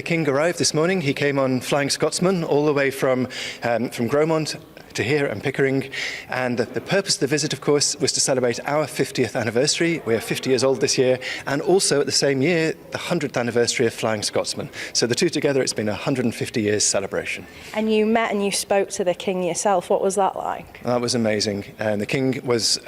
King arrived this morning. He came on Flying Scotsman all the way from Gromont to here and Pickering, and the purpose of the visit, of course, was to celebrate our 50th anniversary. We are 50 years old this year, and also at the same year the 100th anniversary of Flying Scotsman. So the two together, it's been a 150 years celebration. And you met and you spoke to the King yourself. What was that like? That was amazing. And the King was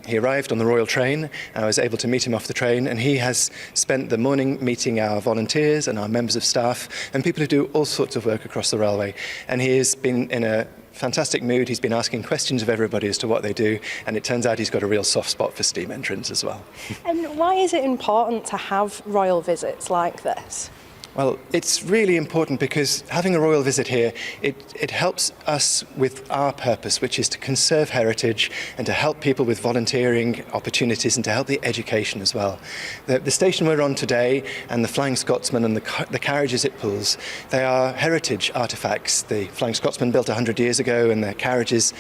he arrived on the Royal Train. I was able to meet him off the train, and he has spent the morning meeting our volunteers and our members of staff and people who do all sorts of work across the railway. And he has been in a fantastic mood. He's been asking questions of everybody as to what they do, and it turns out he's got a real soft spot for steam engines as well. And why is it important to have royal visits like this? Well, it's really important because having a royal visit here, it helps us with our purpose, which is to conserve heritage and to help people with volunteering opportunities and to help the education as well. The station we're on today and the Flying Scotsman and the carriages it pulls, they are heritage artefacts. The Flying Scotsman built 100 years ago and their carriages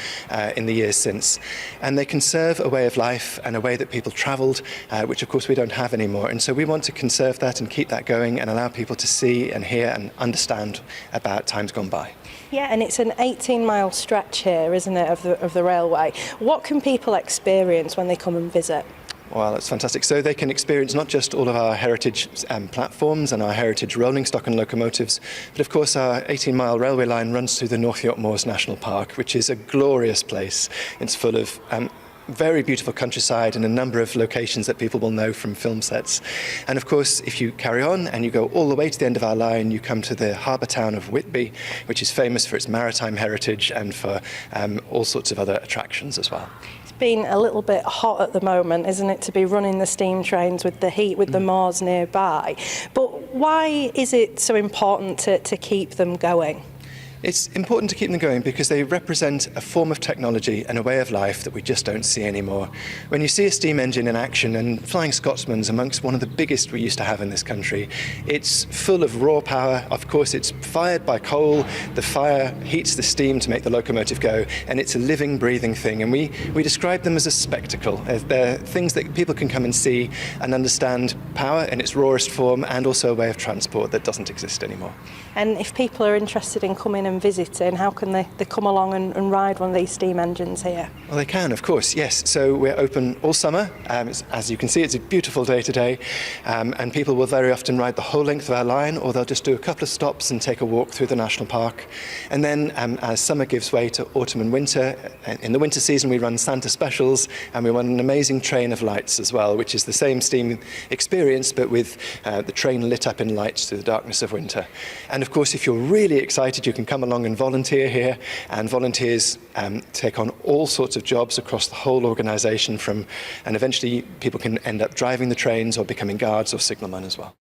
in the years since. And they conserve a way of life and a way that people travelled, which of course we don't have anymore. And so we want to conserve that and keep that going and allow people to see and hear and understand about times gone by. Yeah, and it's an 18-mile stretch here, isn't it, of the railway. What can people experience when they come and visit? Well, that's fantastic. So they can experience not just all of our heritage platforms and our heritage rolling stock and locomotives, but of course our 18-mile railway line runs through the North York Moors National Park, which is a glorious place. It's full of very beautiful countryside and a number of locations that people will know from film sets. And of course, if you carry on and you go all the way to the end of our line, you come to the harbour town of Whitby, which is famous for its maritime heritage and for all sorts of other attractions as well. It's been a little bit hot at the moment, isn't it, to be running the steam trains with the heat, with the moors nearby. But why is it so important to keep them going? It's important to keep them going because they represent a form of technology and a way of life that we just don't see anymore. When you see a steam engine in action, and Flying Scotsman's amongst one of the biggest we used to have in this country, it's full of raw power. Of course, it's fired by coal. The fire heats the steam to make the locomotive go, and it's a living, breathing thing. And we describe them as a spectacle. They're things that people can come and see and understand power in its rawest form, and also a way of transport that doesn't exist anymore. And if people are interested in coming and visiting, how can they come along and ride one of these steam engines here? Well, they can, of course, yes. So we're open all summer. As you can see, it's a beautiful day today, and people will very often ride the whole length of our line, or they'll just do a couple of stops and take a walk through the national park. And then as summer gives way to autumn and winter, in the winter season we run Santa specials, and we run an amazing train of lights as well, which is the same steam experience but with the train lit up in lights through the darkness of winter. And of course, if you're really excited, you can come along and volunteer here, and volunteers take on all sorts of jobs across the whole organisation, and eventually people can end up driving the trains or becoming guards or signalmen as well.